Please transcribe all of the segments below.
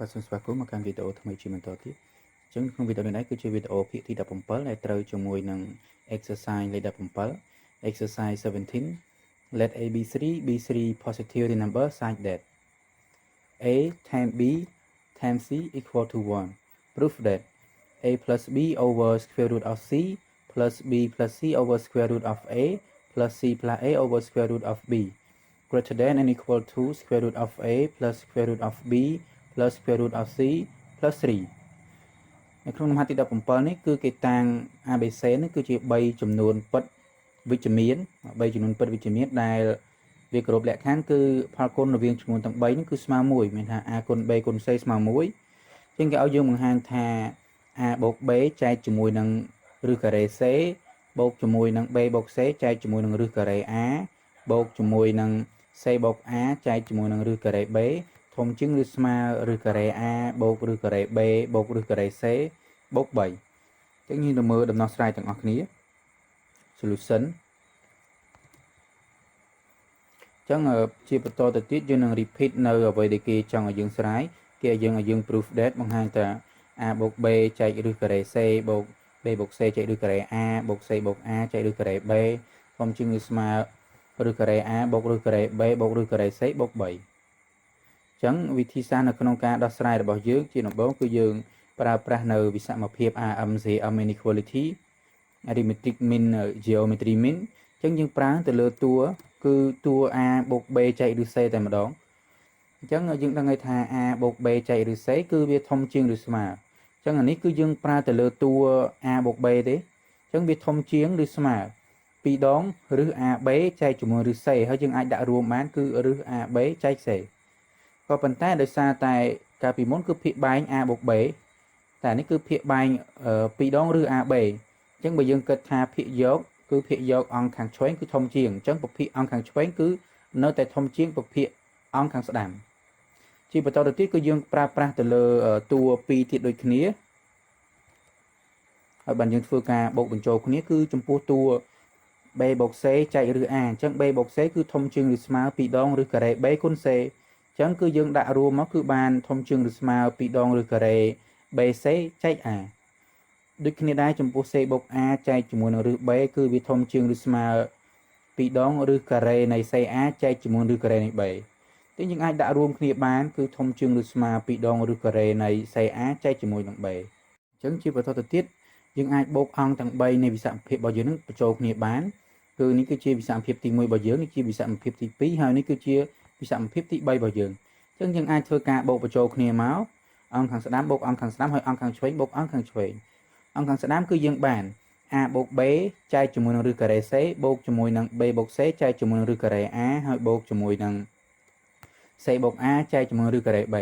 បាទសូមស្វាគមន៍មកកាន់វីដេអូថ្មីជាបន្តទៀតអញ្ចឹងក្នុងវីដេអូនេះគឺជាវីដេអូភាគទី17ដែលត្រូវជាមួយនឹង exercise លេខ17 exercise 17 let a be 3 positive number such that a times b times c equal to 1 prove that a plus b over square root of c plus b plus c over square root of a plus c plus a over square root of b greater than and equal to square root of a plus square root of b plus square root of c plus 3 នៅក្នុងលំហាត់ទី17នេះគឺគេតាំង ABC នេះគឺជា3ចំនួនពិតវិជ្ជមាន3ចំនួនពិតវិជ្ជមានដែលវាគោរពលក្ខខណ្ឌគឺផលគុណរវាងចំនួនទាំង3នេះគឺស្មើ1មានថា a គុណ b គុណ c ស្មើ1អញ្ចឹងគេឲ្យយើងបង្ហាញថា a បូក b ចែកជាមួយនឹងឬការ៉េ c បូកជាមួយនឹង b បូក c ចែកជាមួយនឹងឬការ៉េ a បូកជាមួយនឹង c បូក a ចែកជាមួយនឹងឬការ៉េ b ធំជាងឬស្មើឬការ៉េ a បូកឬការ៉េ b បូកឬការ៉េ c បូក3អញ្ចឹងយើងទៅមើលដំណោះស្រាយទាំងអស់គ្នា solution អញ្ចឹងជាបន្តទៅទៀតយើងនឹង repeat នៅអ្វីដែលគេចង់ឲ្យយើងស្រាយគេឲ្យយើង proof that បង្ហាញថា a បូក b ចែកឬការ៉េ c បូក b បូក c ចែកឬការ៉េ a បូក c បូក a ចែកឬការ៉េ b ធំជាងឬស្មើឬការ៉េ a បូកឬការ៉េ b បូកឬការ៉េ c បូក3អញ្ចឹងវិធីសាស្ត្រនៅក្នុងការដោះស្រាយរបស់យើងជាដំបូងគឺយើងប្រើប្រាស់នៅវិសមភាព RMJM Inequality Arithmetic Mean Geometry Mean អញ្ចឹងយើងប្រើទៅលើតួគឺតួ a បូក b ចែកឬ c តែម្ដងអញ្ចឹងយើងដឹងថា a បូក b ចែកឬ c គឺវាធំជាងឬស្មើអញ្ចឹងអានេះគឺយើងប្រើទៅលើតួ a បូក b ទេអញ្ចឹងវាធំជាងឬស្មើ2ដងឬ ab ចែកជាមួយឬ c ហើយយើងអាចដាក់រួមបានគឺឬ ab ចែក c ក៏ប៉ុន្តែដោយសារតែកាលពីមុនគឺភាគបែង a បូក b តែនេះគឺភាគបែង2ដងឬ ab អញ្ចឹងបើយើងគិតថាភាគយកគឺភាគយកអង្គខាងឆ្វេងគឺធំជាងអញ្ចឹងប្រភាគអង្គខាងឆ្វេងគឺនៅតែធំជាងប្រភាគអង្គខាងស្ដាំជាបន្តទៅទៀតគឺយើងប្រើប្រាស់ទៅលើតួ2ទៀតដូចគ្នាហើយបានយើងធ្វើការបូកបញ្ចូលគ្នាគឺចំពោះតួ b បូក c ចែកឬ a អញ្ចឹង b បូក c គឺធំជាងឬស្មើ2ដងឬការ៉េ b គុណ c អញ្ចឹងគឺយើងដាក់រួមមកគឺបានធំជាងឬស្មើ2ដងឬការ៉េ bc ចែក a ដូចគ្នាដែរចំពោះ c បូក a ចែកជាមួយនឹងឬ b គឺវាធំជាងឬស្មើ2ដងឬការ៉េនៃ ca ចែកជាមួយឬការ៉េនៃ b តែយើងអាចដាក់រួមគ្នាបានគឺធំជាងឬស្មើ2ដងឬការ៉េនៃ ca ចែកជាមួយនឹង b អញ្ចឹងជាបន្តទៅទៀតយើងអាចបូកអង្គទាំង3នៃវិសមភាពរបស់យើងនឹងបញ្ចូលគ្នាបានគឺនេះគឺជាវិសមភាពទី1របស់យើងនេះជាវិសមភាពទី2ហើយនេះគឺជាវិសមភាពទី3របស់យើងអញ្ចឹងយើងអាចធ្វើការបូកបញ្ចូលគ្នាមកអង្គខាងស្ដាំបូកអង្គខាងស្ដាំហើយអង្គខាងឆ្វេងបូកអង្គខាងឆ្វេងអង្គខាងស្ដាំគឺយើងបាន a បូក b ចែកជាមួយនឹងឬការ៉េ c បូកជាមួយនឹង b បូក c ចែកជាមួយនឹងឬការ៉េ a ហើយបូកជាមួយនឹង c បូក a ចែកជាមួយឬការ៉េ b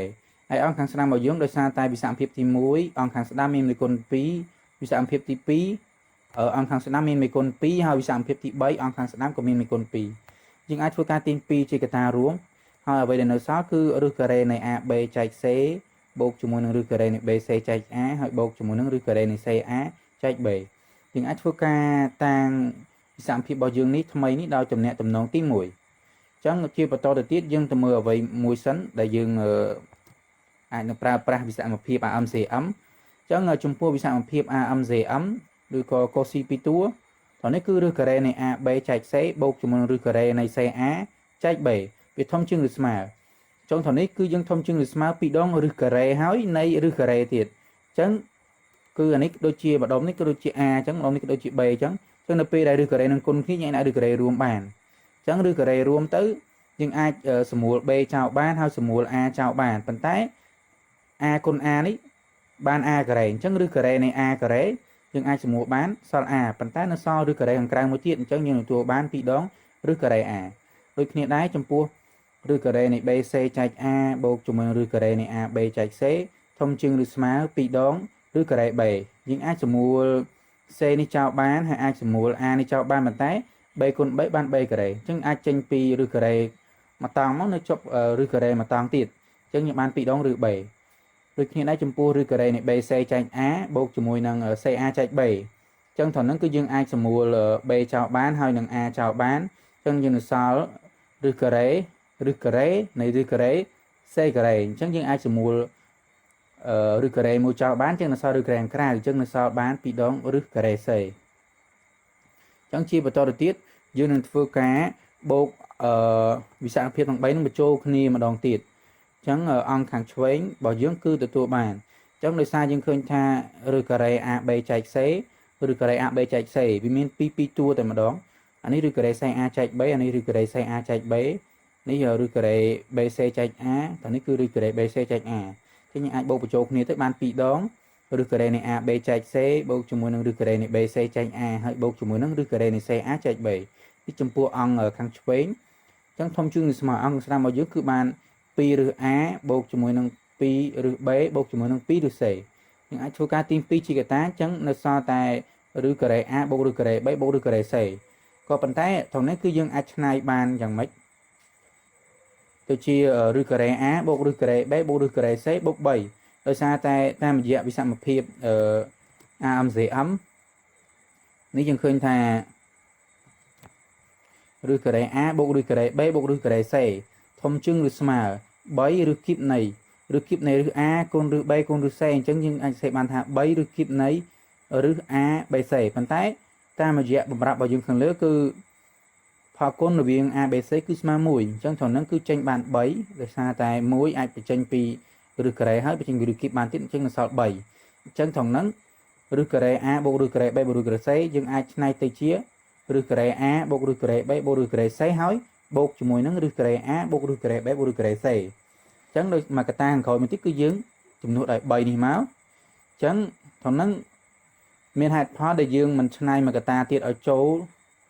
ហើយអង្គខាងស្ដាំរបស់យើងដោយសារតែវិសមភាពទី1អង្គខាងស្ដាំមានមេគុណ2វិសមភាពទី2អង្គខាងស្ដាំមានមេគុណ2ហើយវិសមភាពទី3អង្គខាងស្ដាំក៏មានមេគុណ2យើងអាចធ្វើការទាញ2ជាកត្តារួមហើយអ្វីដែលនៅសល់គឺឬការ៉េនៃ ab ចែក c បូកជាមួយនឹងឬការ៉េនៃ bc ចែក a ហើយបូកជាមួយនឹងឬការ៉េនៃ ca ចែក b យើងអាចធ្វើការតាំងវិសមភាពរបស់យើងនេះថ្មីនេះដោយទំនាក់ទំនងទី1អញ្ចឹងជាបន្តទៅទៀតយើងទៅមើលអ្វីមួយសិនដែលយើងអាចនឹងប្រើប្រាស់វិសមភាព RMJM អញ្ចឹងចំពោះវិសមភាព RMJM ឬក៏ cosine ពីតួតនេះគឺឬការ៉េនៃ AB ចែក c បូកជាមួយនឹងឬការ៉េនៃ ca ចែក b វាធំជាងឬស្មើចុងនេះគឺយើងធំជាងឬស្មើ2ដងឬការ៉េហើយនៃឬការ៉េទៀតអញ្ចឹងគឺអានេះដូចជាម្ដុំនេះគឺដូចជា a អញ្ចឹងម្ដុំនេះគឺដូចជា b អញ្ចឹងនៅពេលដែលឬការ៉េនឹងគុណគ្នាយើងអាចឬការ៉េរួមបានអញ្ចឹងឬការ៉េរួមទៅយើងអាចសម្រួល b ចោលបានហើយសម្រួល a ចោលបានប៉ុន្តែ a គុណ a នេះបាន a ការ៉េអញ្ចឹងឬការ៉េនៃ a ការ៉េយើងអាចសម្រួលបានសល់ a ប៉ុន្តែនៅសល់ឬការ៉េខាងក្រៅមួយទៀតអញ្ចឹងយើងទទួលបាន2ដងឬការ៉េ a ដូចគ្នាដែរចំពោះឬការ៉េនៃ bc ចែក a បូកជាមួយឬការ៉េនៃ ab ចែក c ធំជាងឬស្មើ2ដងឬការ៉េ b យើងអាចសម្រួល c នេះចោលបានហើយអាចសម្រួល a នេះចោលបានប៉ុន្តែ b គុណ b បាន b ការ៉េអញ្ចឹងអាចចេញពីឬការ៉េមួយតង់មកនៅចប់ឬការ៉េមួយតង់ទៀតអញ្ចឹងយើងបាន2ដងឬ b ដូចគ្នាដែរចំពោះឬការ៉េនៃ bc ចែក a បូកជាមួយនឹង ca ចែក b អញ្ចឹងត្រង់ហ្នឹងគឺយើងអាចសម្រួល b ចោលបានហើយនឹង a ចោលបានអញ្ចឹងយើងនៅសល់ឬការ៉េនៃឬការ៉េ c ការ៉េអញ្ចឹងយើងអាចសម្រួល ឬការ៉េមួយចោលបានចឹងនៅសល់ឬការ៉េក្រៅចឹងនៅសល់បាន2ដងឬការ៉េសេចឹងជាបន្តទៅទៀតយើងនឹងធ្វើការបូកវិសាលភាពទាំង3នឹងបញ្ចូលគ្នាម្ដងទៀតចឹងអង្គខាងឆ្វេងរបស់យើងគឺទទួលបានចឹងដោយសារយើងឃើញថាឬការ៉េ AB ចែក C ឬការ៉េ AB ចែក C វាមាន2តួតែម្ដងអានេះឬការ៉េ CA ចែក B អានេះឬការ៉េ CA ចែក B នេះឬការ៉េ BC ចែក A តែនេះគឺឬការ៉េ BC ចែក A ចឹងយើងអាចបូកបញ្ចូលគ្នាទៅបាន2ដងឬការ៉េនៃ AB ចែក C បូកជាមួយនឹងឬការ៉េនៃ BC ចែក A ហើយបូកជាមួយនឹងឬការ៉េនៃ CA ចែក B នេះចំពោះអង្គខាងឆ្វេងចឹងធំជាងឬស្មើអង្គស្ដាំរបស់យើងគឺបាន2ឬ A បូកជាមួយនឹង2ឬ B បូកជាមួយនឹង2ឬ C យើងអាចធ្វើការទាញ2ជាកតាចឹងនៅសល់តែឬការ៉េ A បូកឬការ៉េ B បូកឬការ៉េ C ក៏ប៉ុន្តែត្រង់នេះគឺយើងអាចឆ្នៃបានយ៉ាងម៉េចទៅជាឬការ៉េ A បូកឬការ៉េ B បូកឬការ៉េ C បូក3ដោយសារតែតាមរយៈវិសមភាព AMCM នេះយើងឃើញថាឬការ៉េ A បូកឬការ៉េ B បូកឬការ៉េ C ធំជាងឬស្មើ3ឬគីបនៃឬគីបនៃឬ A គុណឬ B គុណឬ C អញ្ចឹងយើងអាចសេបានថា3ឬគីបនៃឬ A B C ប៉ុន្តែតាមរយៈបំរាប់របស់យើងខាងលើគឺផលគុណរវាង A B C គឺស្មើ1អញ្ចឹងត្រង់ហ្នឹងគឺចេញបាន3ដោយសារតែ1អាចបញ្ចេញពីឬការ៉េហើយបញ្ចេញពីឬគីបបានទៀតអញ្ចឹងនៅសល់3អញ្ចឹងត្រង់ហ្នឹងឬការ៉េ A បូកឬការ៉េ B បូកឬការ៉េ C យើងអាចឆ្នៃទៅជាឬការ៉េ A បូកឬការ៉េ B បូកឬការ៉េ C ហើយបូកជាមួយនឹងឬការ៉េ A បូកឬការ៉េ B បូកឬការ៉េ C អញ្ចឹងដោយមកកតាខាងក្រោយមួយទៀតគឺយើងចំនួនដោយ3នេះមកអញ្ចឹងត្រង់ហ្នឹងមានហេតុផលដែលយើងមិនឆ្នៃមកកតាទៀតឲ្យចូល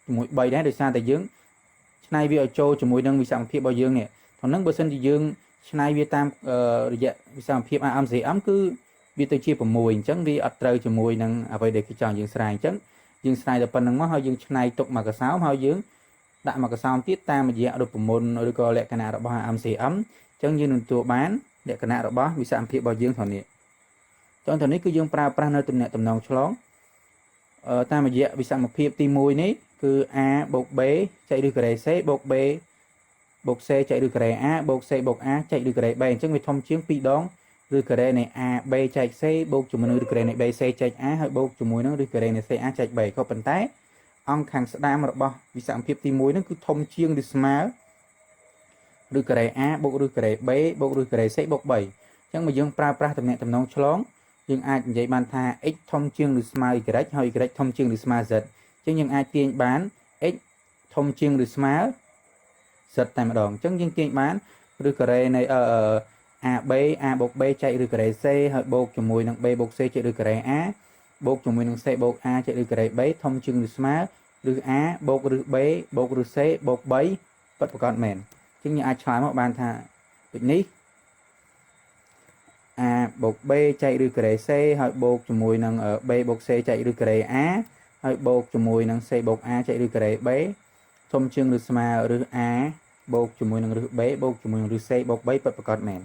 ជាមួយ3ដែរដោយសារតែយើងឆ្នៃវាឲ្យចូលជាមួយនឹងវិសមភាពរបស់យើងនេះត្រង់ហ្នឹងបើសិនជាយើងឆ្នៃវាតាមរយៈវិសមភាព AMCM គឺវាទៅជា6អញ្ចឹងវាអត់ត្រូវជាមួយនឹងអ្វីដែលគេចង់យើងស្រាយអញ្ចឹងយើងស្រាយតែប៉ុណ្្នឹងមកហើយយើងឆ្នៃទុកមកកសោមហើយយើងដាក់មកកសោមទៀតតាមរយៈរូបមន្តឬក៏លក្ខណៈរបស់ AMCM អញ្ចឹងយើងនឹងទទួលបានលក្ខណៈរបស់វិសមភាពរបស់យើងផងនេះចុងទៅនេះគឺយើងប្រើប្រាស់នៅទំនាក់ទំនងឆ្លងតាមរយៈវិសមភាពទី1នេះគឺ A បូក B ចែកឬការ៉េ C បូក B បូក C ចែកឬការ៉េ A បូក C បូក A ចែកឬការ៉េ B អញ្ចឹងវាធំជាង2ដងឬការ៉េនៃ A B ចែក C បូកជាមួយនឹងឬការ៉េនៃ B C ចែក A ហើយបូកជាមួយនឹងឬការ៉េនៃ C A ចែក B ក៏ប៉ុន្តែអង្គខាងស្ដាំរបស់វិសមភាពទី1ហ្នឹងគឺធំជាងឬស្មើឬការ៉េ A បូកឬការ៉េ B បូកឬការ៉េ C បូក3អញ្ចឹងបើយើងប្រើប្រាស់ទំនាក់ទំនងឆ្លងយើងអាចនិយាយបានថា x ធំជាងឬស្មើ y ហើយ y ធំជាងឬស្មើ z អញ្ចឹងយើងអាចទាញបាន x ធំជាងឬស្មើ z តែម្ដងអញ្ចឹងយើងទាញបានឬការ៉េនៃ AB A បូក B ចែកឬការ៉េ C ហើយបូកជាមួយនឹង B បូក C ចែកឬការ៉េ A បូកជាមួយនឹង C បូក A ចែកឬការ៉េ B ធំជាងឬស្មើឬ A បូកឬ B បូកឬ C បូក3ពិតប្រាកដមែនអញ្ចឹងយើងអាចឆ្លើយមកបានថាដូចនេះ A បូក B ចែកឬការ៉េ C ហើយបូកជាមួយនឹង B បូក C ចែកឬការ៉េ A ហើយបូកជាមួយនឹង C បូក A ចែកឬការ៉េ B ធំជាងឬស្មើឬ A បូកជាមួយនឹងឬ B បូកជាមួយនឹងឬ C បូក3ពិតប្រាកដមែន